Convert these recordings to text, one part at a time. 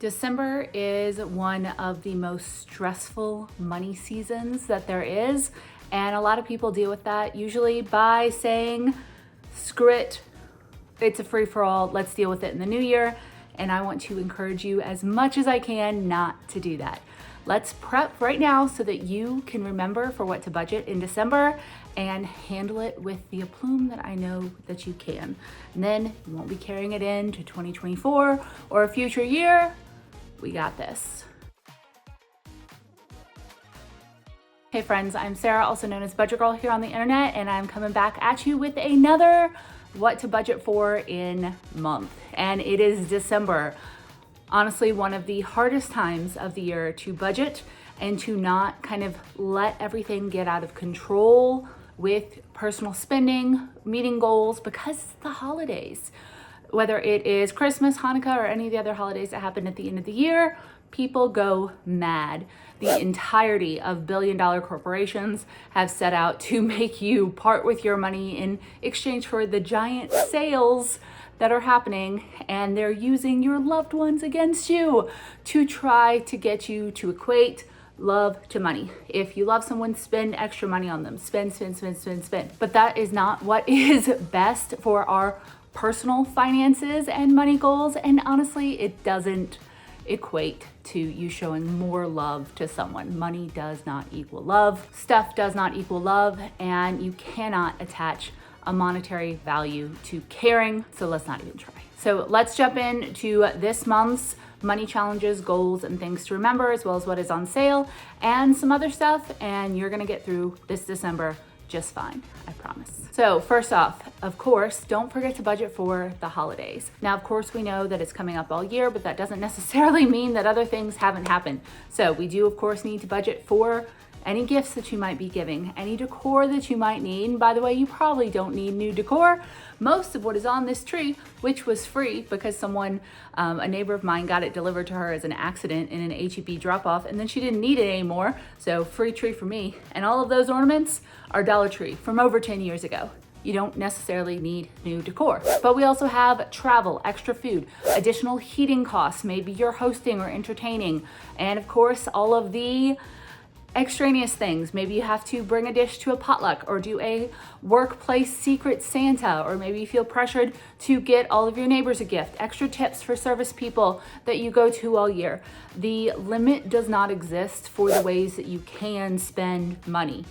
December is one of the most stressful money seasons that there is, and a lot of people deal with that usually by saying, screw it, it's a free-for-all, let's deal with it in the new year. And I want to encourage you as much as I can not to do that. Let's prep right now so that you can remember for what to budget in December and handle it with the aplomb that I know that you can. And then you won't be carrying it into 2024 or a future year. We got this. Hey friends, I'm Sarah, also known as Budget Girl here on the internet, and I'm coming back at you with another what to budget for in month. And it is December. Honestly, one of the hardest times of the year to budget and to not kind of let everything get out of control with personal spending, meeting goals, because it's the holidays. Whether it is Christmas, Hanukkah, or any of the other holidays that happen at the end of the year, people go mad. The entirety of billion-dollar corporations have set out to make you part with your money in exchange for the giant sales that are happening, and they're using your loved ones against you to try to get you to equate love to money. If you love someone, spend extra money on them. Spend. But that is not what is best for our personal finances and money goals, and honestly, it doesn't equate to you showing more love to someone. Money does not equal love. Stuff does not equal love, and you cannot attach a monetary value to caring, so let's not even try. So let's jump into this month's money challenges, goals, and things to remember, as well as what is on sale and some other stuff, and you're gonna get through this December just fine, I promise. So first off, of course, don't forget to budget for the holidays. Now, of course, we know that it's coming up all year, but that doesn't necessarily mean that other things haven't happened. So we do, of course, need to budget for any gifts that you might be giving, any decor that you might need. And by the way, you probably don't need new decor. Most of what is on this tree, which was free because someone, a neighbor of mine, got it delivered to her as an accident in an HEB drop-off, and then she didn't need it anymore, so free tree for me. And all of those ornaments are Dollar Tree from over 10 years ago. You don't necessarily need new decor. But we also have travel, extra food, additional heating costs, maybe you're hosting or entertaining, and of course, all of the extraneous things. Maybe you have to bring a dish to a potluck or do a workplace secret Santa, or maybe you feel pressured to get all of your neighbors a gift, extra tips for service people that you go to all year. The limit does not exist for the ways that you can spend money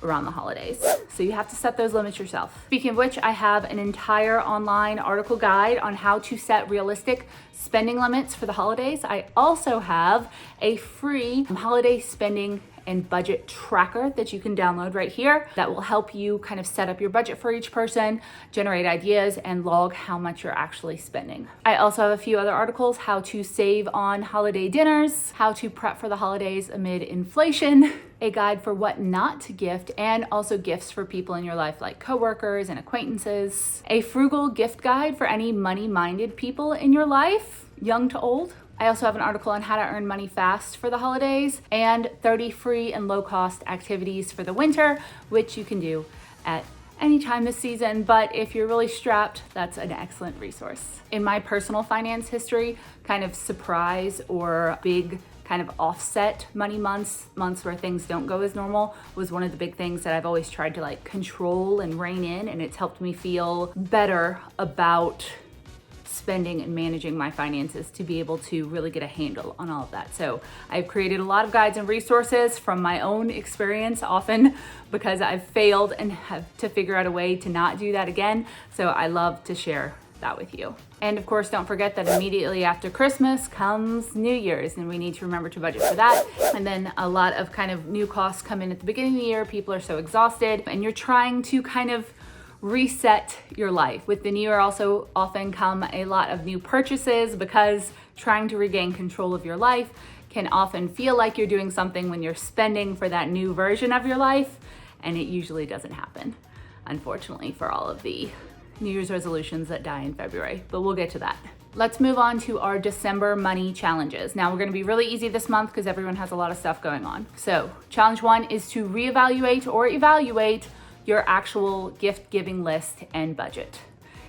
around the holidays. So you have to set those limits yourself. Speaking of which, I have an entire online article guide on how to set realistic spending limits for the holidays. I also have a free holiday spending and budget tracker that you can download right here that will help you kind of set up your budget for each person, generate ideas, and log how much you're actually spending. I also have a few other articles: how to save on holiday dinners, how to prep for the holidays amid inflation, a guide for what not to gift, and also gifts for people in your life like coworkers and acquaintances, a frugal gift guide for any money-minded people in your life, young to old. I also have an article on how to earn money fast for the holidays, and 30 free and low-cost activities for the winter, which you can do at any time this season, but if you're really strapped, that's an excellent resource. In my personal finance history, kind of surprise or big kind of offset money months where things don't go as normal, was one of the big things that I've always tried to like control and rein in, and it's helped me feel better about spending and managing my finances to be able to really get a handle on all of that. So I've created a lot of guides and resources from my own experience, often because I've failed and have to figure out a way to not do that again. So I love to share that with you. And of course, don't forget that immediately after Christmas comes New Year's, and we need to remember to budget for that. And then a lot of kind of new costs come in at the beginning of the year. People are so exhausted, and you're trying to kind of reset your life. With the new year also often come a lot of new purchases, because trying to regain control of your life can often feel like you're doing something when you're spending for that new version of your life, and it usually doesn't happen, unfortunately, for all of the New Year's resolutions that die in February, but we'll get to that. Let's move on to our December money challenges. Now, we're gonna be really easy this month because everyone has a lot of stuff going on. So challenge 1 is to reevaluate or evaluate your actual gift giving list and budget.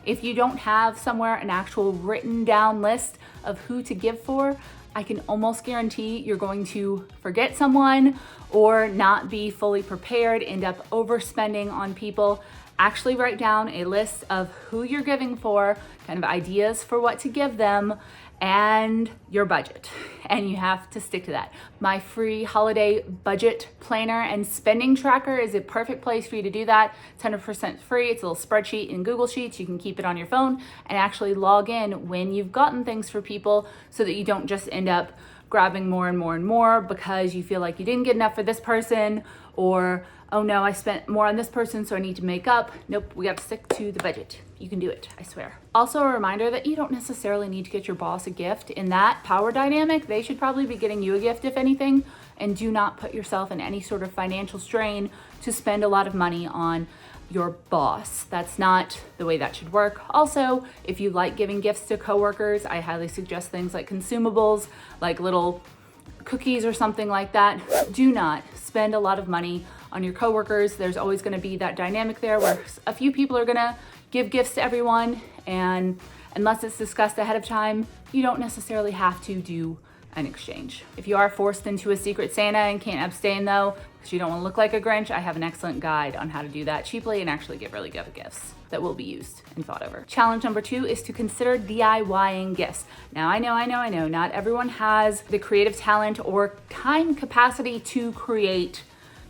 If you don't have somewhere an actual written down list of who to give for, I can almost guarantee you're going to forget someone or not be fully prepared, end up overspending on people. Actually write down a list of who you're giving for, kind of ideas for what to give them, and your budget. And you have to stick to that. My free holiday budget planner and spending tracker is a perfect place for you to do that. It's 100% free. It's a little spreadsheet in Google Sheets. You can keep it on your phone and actually log in when you've gotten things for people so that you don't just end up grabbing more and more and more because you feel like you didn't get enough for this person, or, oh no, I spent more on this person, so I need to make up. Nope, we have to stick to the budget. You can do it, I swear. Also, a reminder that you don't necessarily need to get your boss a gift. In that power dynamic, they should probably be getting you a gift, if anything, and do not put yourself in any sort of financial strain to spend a lot of money on your boss. That's not the way that should work. Also, if you like giving gifts to coworkers, I highly suggest things like consumables, like little cookies or something like that. Do not spend a lot of money on your coworkers. There's always going to be that dynamic there where a few people are going to give gifts to everyone, and unless it's discussed ahead of time, you don't necessarily have to do an exchange. If you are forced into a secret Santa and can't abstain though, because you don't want to look like a Grinch, I have an excellent guide on how to do that cheaply and actually get really good gifts that will be used and thought over. Challenge number 2 is to consider DIYing gifts. Now I know, not everyone has the creative talent or time capacity to create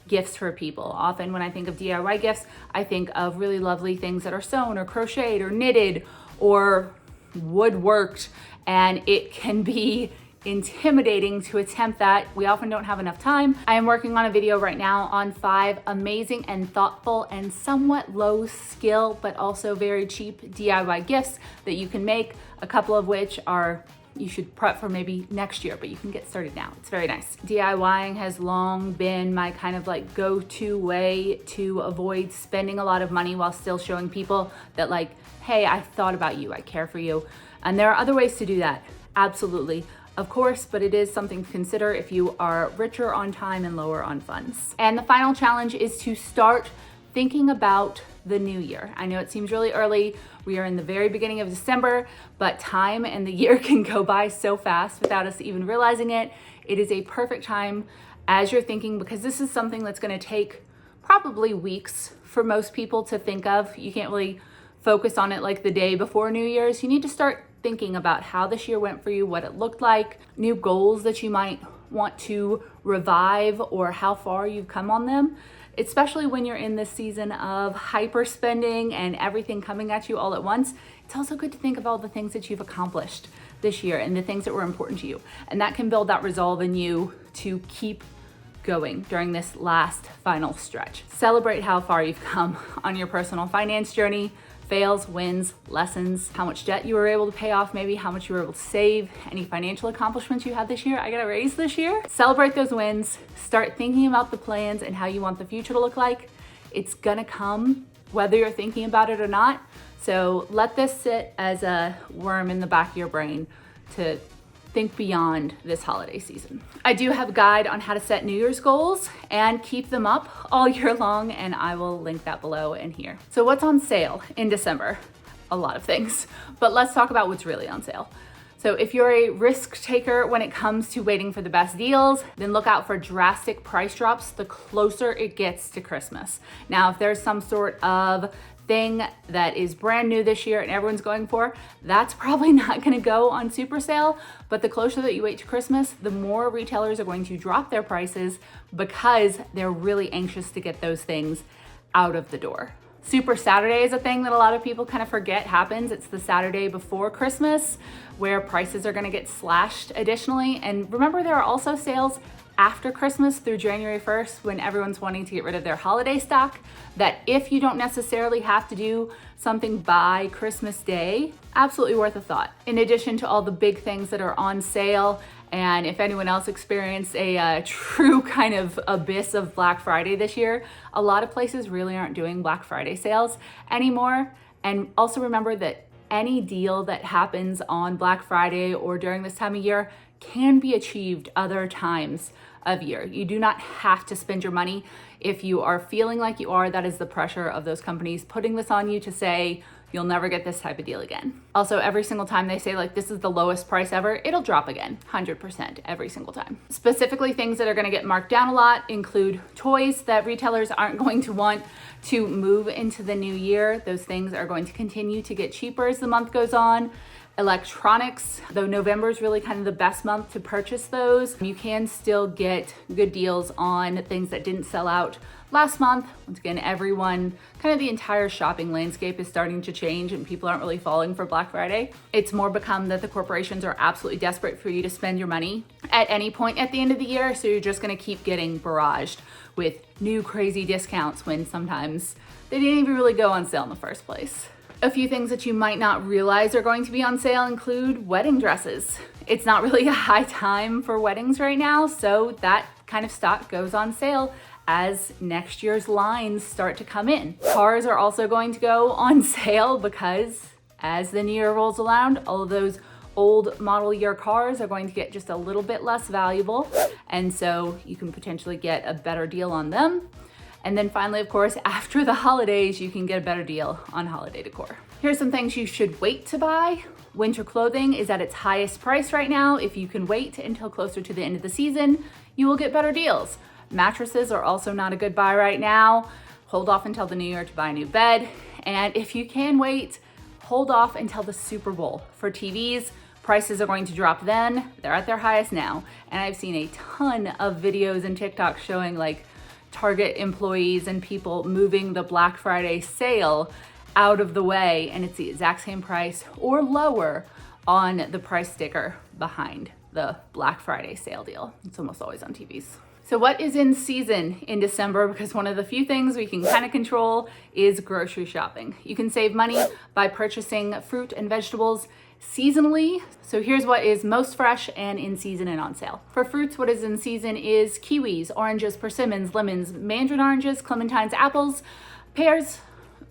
gifts for people. Often when I think of DIY gifts, I think of really lovely things that are sewn or crocheted or knitted or woodworked, and it can be intimidating to attempt that. We often don't have enough time. I am working on a video right now on 5 amazing and thoughtful and somewhat low skill, but also very cheap DIY gifts that you can make, a couple of which are you should prep for maybe next year, but you can get started now. It's very nice. DIYing has long been my kind of like go-to way to avoid spending a lot of money while still showing people that like, hey, I thought about you, I care for you. And there are other ways to do that, absolutely. Of course, but it is something to consider if you are richer on time and lower on funds. And the final challenge is to start thinking about the new year. I know it seems really early. We are in the very beginning of December, but time and the year can go by so fast without us even realizing it. It is a perfect time as you're thinking, because this is something that's going to take probably weeks for most people to think of. You can't really focus on it like the day before New Year's. You need to start thinking about how this year went for you, what it looked like, new goals that you might want to revive, or how far you've come on them, especially when you're in this season of hyper spending and everything coming at you all at once. It's also good to think of all the things that you've accomplished this year and the things that were important to you. And that can build that resolve in you to keep going during this last final stretch. Celebrate how far you've come on your personal finance journey. Fails, wins, lessons, how much debt you were able to pay off, maybe how much you were able to save, any financial accomplishments you had this year. I got a raise this year. Celebrate those wins. Start thinking about the plans and how you want the future to look like. It's gonna come whether you're thinking about it or not. So let this sit as a worm in the back of your brain to think beyond this holiday season. I do have a guide on how to set New Year's goals and keep them up all year long, and I will link that below and here. So what's on sale in December? A lot of things, but let's talk about what's really on sale. So if you're a risk taker when it comes to waiting for the best deals, then look out for drastic price drops the closer it gets to Christmas. Now, if there's some sort of thing that is brand new this year and everyone's going for, that's probably not going to go on super sale. But the closer that you wait to Christmas, the more retailers are going to drop their prices because they're really anxious to get those things out of the door. Super Saturday is a thing that a lot of people kind of forget happens. It's the Saturday before Christmas where prices are going to get slashed additionally. And remember, there are also sales after Christmas through January 1st when everyone's wanting to get rid of their holiday stock, that if you don't necessarily have to do something by Christmas Day, absolutely worth a thought. In addition to all the big things that are on sale, and if anyone else experienced a true kind of abyss of Black Friday this year, a lot of places really aren't doing Black Friday sales anymore. And also remember that any deal that happens on Black Friday or during this time of year can be achieved other times of year. You do not have to spend your money. If you are feeling like you are, that is the pressure of those companies putting this on you to say, You'll never get this type of deal again. Also, every single time they say like this is the lowest price ever, it'll drop again, 100% every single time. Specifically, things that are gonna get marked down a lot include toys that retailers aren't going to want to move into the new year. Those things are going to continue to get cheaper as the month goes on. Electronics, though November is really kind of the best month to purchase those, you can still get good deals on things that didn't sell out last month. Once again, everyone, kind of the entire shopping landscape is starting to change and people aren't really falling for Black Friday. It's more become that the corporations are absolutely desperate for you to spend your money at any point at the end of the year. So you're just gonna keep getting barraged with new crazy discounts when sometimes they didn't even really go on sale in the first place. A few things that you might not realize are going to be on sale include wedding dresses. It's not really a high time for weddings right now, so that kind of stock goes on sale as next year's lines start to come in. Cars are also going to go on sale because as the new year rolls around, all of those old model year cars are going to get just a little bit less valuable, and so you can potentially get a better deal on them. And then finally, of course, after the holidays, you can get a better deal on holiday decor. Here's some things you should wait to buy. Winter clothing is at its highest price right now. If you can wait until closer to the end of the season, you will get better deals. Mattresses are also not a good buy right now. Hold off until the new year to buy a new bed. And if you can wait, hold off until the Super Bowl. For TVs, prices are going to drop then. They're at their highest now. And I've seen a ton of videos and TikToks showing like Target employees and people moving the Black Friday sale out of the way, and it's the exact same price or lower on the price sticker behind the Black Friday sale deal. It's almost always on TVs. So what is in season in December? Because one of the few things we can kind of control is grocery shopping. You can save money by purchasing fruit and vegetables seasonally. So here's what is most fresh and in season and on sale. For fruits, what is in season is kiwis, oranges, persimmons, lemons, mandarin oranges, clementines, apples, pears,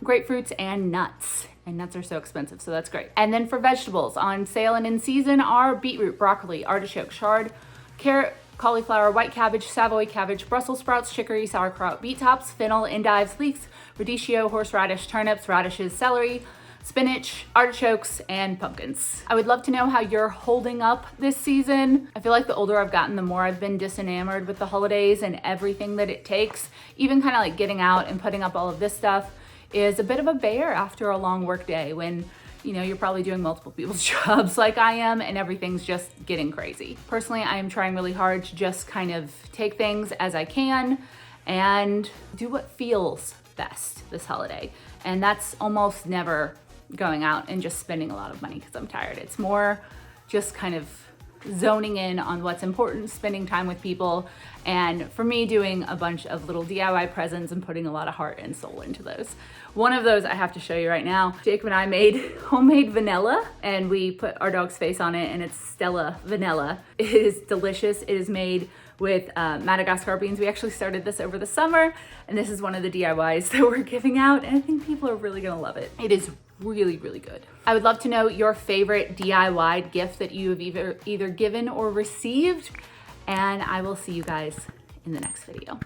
grapefruits, and nuts. And nuts are so expensive, so that's great. And then for vegetables, on sale and in season are beetroot, broccoli, artichoke, chard, carrot, cauliflower, white cabbage, Savoy cabbage, Brussels sprouts, chicory, sauerkraut, beet tops, fennel, endives, leeks, radicchio, horseradish, turnips, radishes, celery, spinach, artichokes, and pumpkins. I would love to know how you're holding up this season. I feel like the older I've gotten, the more I've been disenamored with the holidays and everything that it takes. Even kind of like getting out and putting up all of this stuff is a bit of a bear after a long work day when, you know, you're probably doing multiple people's jobs like I am and everything's just getting crazy. Personally, I am trying really hard to just kind of take things as I can and do what feels best this holiday. And that's almost never going out and just spending a lot of money because I'm tired. It's more just kind of zoning in on what's important, spending time with people, and for me, doing a bunch of little DIY presents and putting a lot of heart and soul into those. One of those I have to show you right now. Jacob and I made homemade vanilla and we put our dog's face on it, and it's Stella Vanilla. It is delicious. It is made with Madagascar beans. We actually started this over the summer, and this is one of the DIYs that we're giving out, and I think people are really gonna love it. It is really, really good. I would love to know your favorite DIY gift that you have either given or received, and I will see you guys in the next video.